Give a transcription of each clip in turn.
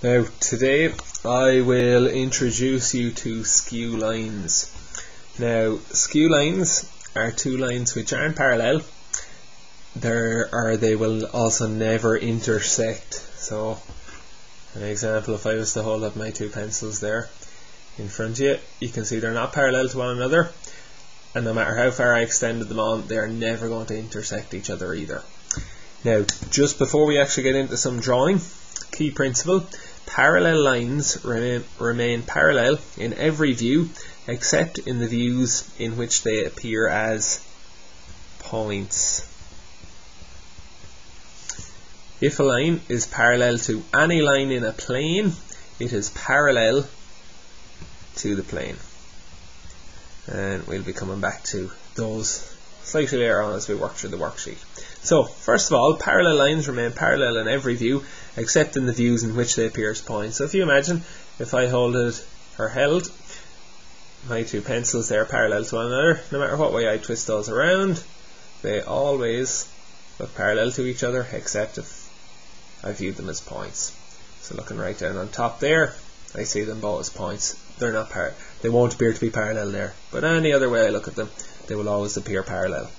Now today I will introduce you to skew lines. Now skew lines are two lines which aren't parallel. They will also never intersect. So an example, if I was to hold up my two pencils there in front of you, you can see they're not parallel to one another, and no matter how far I extended them on, they are never going to intersect each other either. Now just before we actually get into some drawing, key principle: parallel lines remain parallel in every view except in the views in which they appear as points. If a line is parallel to any line in a plane, it is parallel to the plane. And we'll be coming back to those slightly later on as we work through the worksheet. So, first of all, parallel lines remain parallel in every view except in the views in which they appear as points. So if you imagine, if I held my two pencils there parallel to one another, no matter what way I twist those around, they always look parallel to each other except if I viewed them as points. So looking right down on top there, I see them both as points. They're not they won't appear to be parallel there, but any other way I look at them, they will always appear parallel.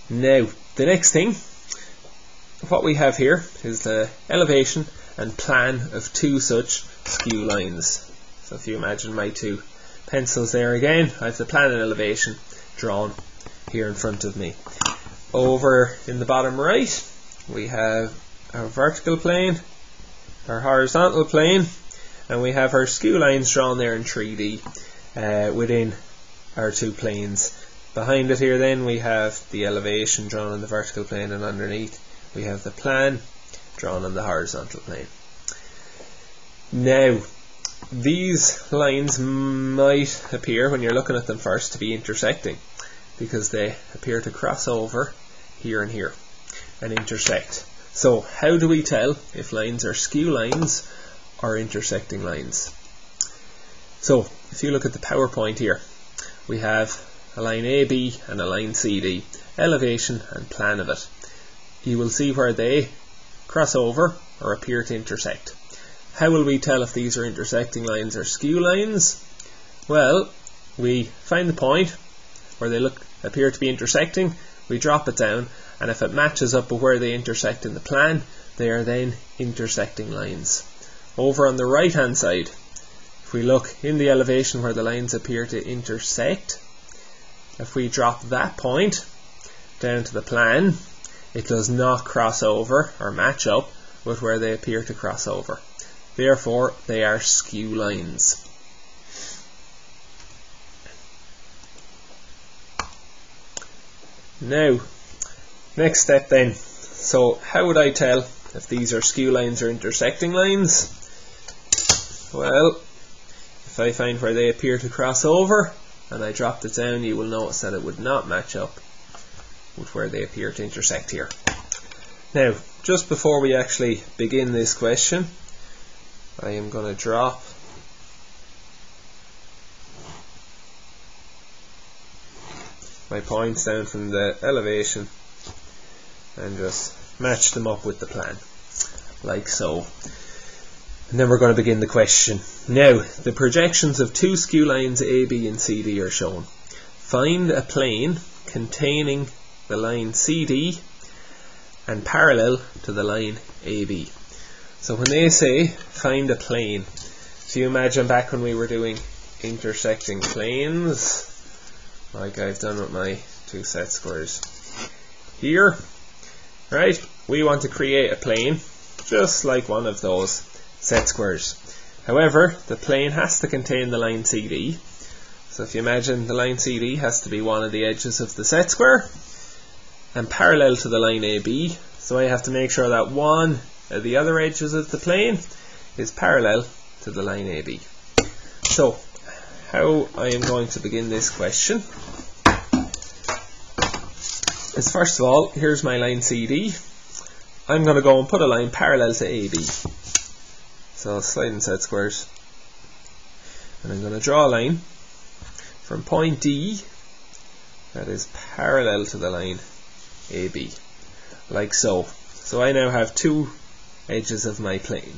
Now, the next thing, what we have here is the elevation and plan of two such skew lines. So if you imagine my two pencils there again, I have the plan and elevation drawn here in front of me. Over in the bottom right, we have our vertical plane, our horizontal plane, and we have our skew lines drawn there in 3D within our two planes. Behind it here then we have the elevation drawn on the vertical plane, and underneath we have the plan drawn on the horizontal plane. Now, these lines might appear, when you're looking at them first, to be intersecting, because they appear to cross over here and here and intersect. So how do we tell if lines are skew lines or intersecting lines? So if you look at the PowerPoint here, we have a line AB and a line CD, elevation and plan of it. You will see where they cross over or appear to intersect. How will we tell if these are intersecting lines or skew lines? Well, we find the point where they appear to be intersecting, we drop it down, and if it matches up with where they intersect in the plan, they are then intersecting lines. Over on the right hand side, if we look in the elevation where the lines appear to intersect, if we drop that point down to the plan, it does not cross over or match up with where they appear to cross over. Therefore, they are skew lines. Now, next step then. So, how would I tell if these are skew lines or intersecting lines? Well, if I find where they appear to cross over and I dropped it down, you will notice that it would not match up with where they appear to intersect here. Now, just before we actually begin this question, I am going to drop my points down from the elevation and just match them up with the plan, like so. And then we're going to begin the question. Now, the projections of two skew lines AB and CD are shown. Find a plane containing the line CD and parallel to the line AB. So when they say find a plane, so you imagine back when we were doing intersecting planes, like I've done with my two set squares here, right? We want to create a plane just like one of those set squares. However, the plane has to contain the line CD. So if you imagine, the line CD has to be one of the edges of the set square and parallel to the line AB. So I have to make sure that one of the other edges of the plane is parallel to the line AB. So, how I am going to begin this question is, first of all, here's my line CD. I'm going to go and put a line parallel to AB. So sliding set squares, and I'm going to draw a line from point D that is parallel to the line AB, like so. So I now have two edges of my plane.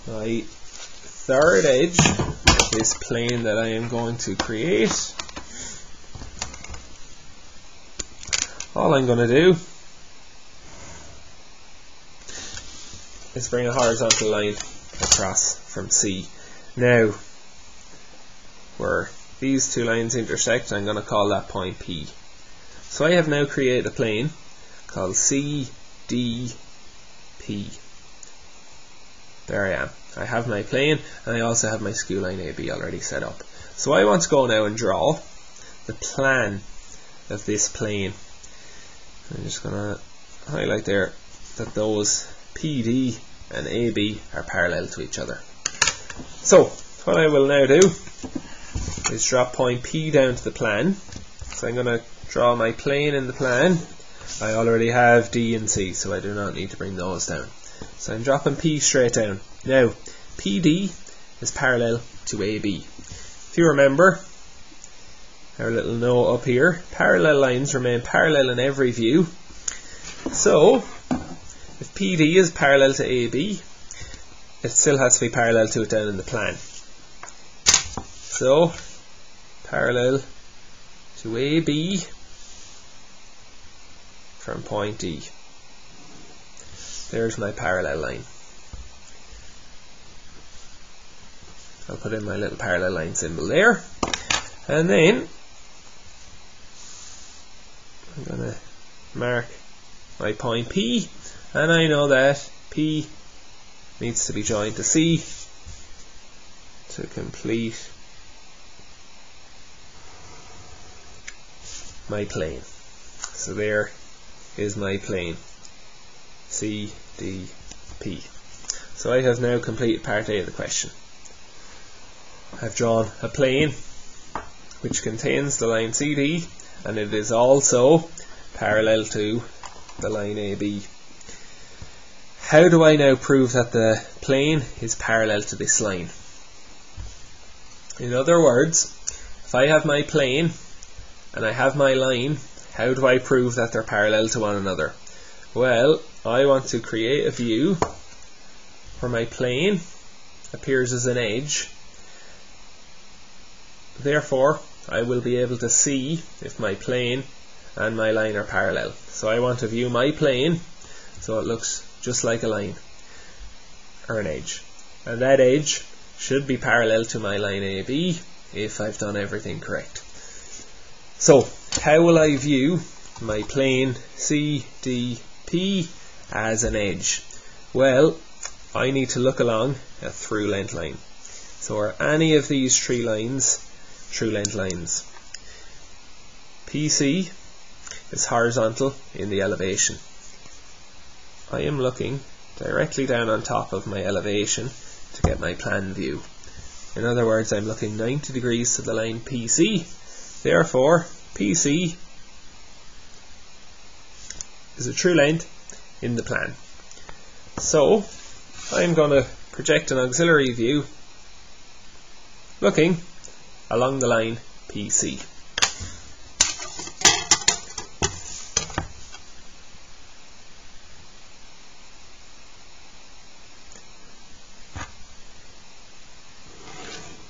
My third edge of this plane that I am going to create, all I'm going to do is bring a horizontal line across from C. Now, where these two lines intersect, I'm going to call that point P. So I have now created a plane called CDP. There I am. I have my plane, and I also have my skew line AB already set up. So I want to go now and draw the plan of this plane. I'm just going to highlight there that those PD and AB are parallel to each other. So what I will now do is drop point P down to the plan. So I'm going to draw my plane in the plan. I already have D and C, so I do not need to bring those down. So I'm dropping P straight down. Now, PD is parallel to AB. If you remember our little note up here, parallel lines remain parallel in every view. So, if PD is parallel to AB, it still has to be parallel to it down in the plan. So, parallel to AB from point D. There's my parallel line. I'll put in my little parallel line symbol there, and then I'm going to mark my point P, and I know that P needs to be joined to C to complete my plane. So there is my plane, CDP. So I have now completed part A of the question. I've drawn a plane which contains the line CD, and it is also parallel to the line AB. How do I now prove that the plane is parallel to this line? In other words, if I have my plane and I have my line, how do I prove that they're parallel to one another? Well, I want to create a view where my plane appears as an edge. Therefore, I will be able to see if my plane and my line are parallel. So I want to view my plane so it looks just like a line or an edge. And that edge should be parallel to my line AB if I've done everything correct. So, how will I view my plane CDP as an edge? Well, I need to look along a through length line. So are any of these three lines true length lines? PC is horizontal in the elevation. I am looking directly down on top of my elevation to get my plan view. In other words, I'm looking 90 degrees to the line PC. Therefore, PC is a true length in the plan. So, I'm going to project an auxiliary view looking along the line PC.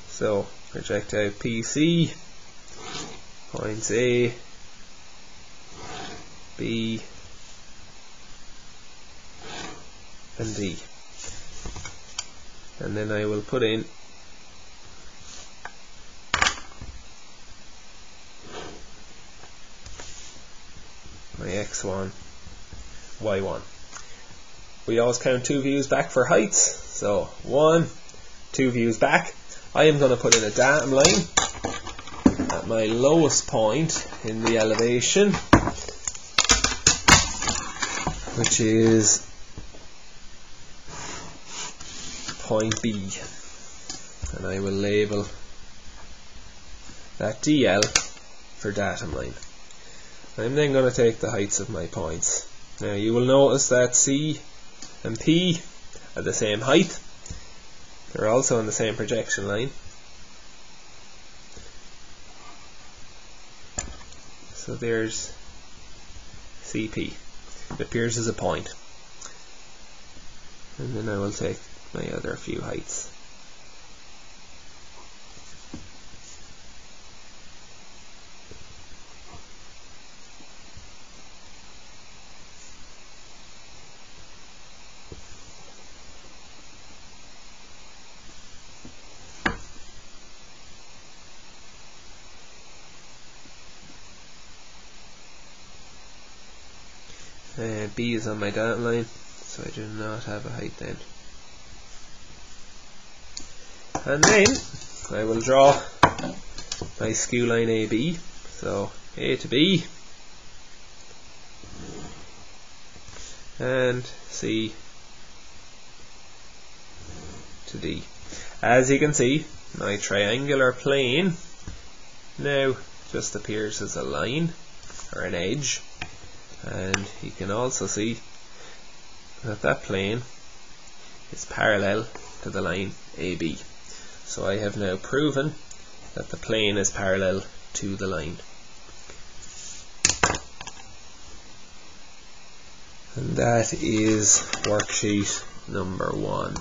So, project out PC, points A, B, and D. And then I will put in my X1, Y1. We always count 2 views back for heights, so 1, 2 views back. I am going to put in a datum line at my lowest point in the elevation, which is point B, and I will label that DL for datum line. I'm then going to take the heights of my points. Now you will notice that C and P are the same height. They're also on the same projection line. So there's CP. It appears as a point. and then I will take my other few heights. B is on my dotted line, so I do not have a height then. And then I will draw my skew line AB, so A to B and C to D. As you can see, my triangular plane now just appears as a line or an edge, and you can also see that that plane is parallel to the line AB. So I have now proven that the plane is parallel to the line. And that is worksheet number 1.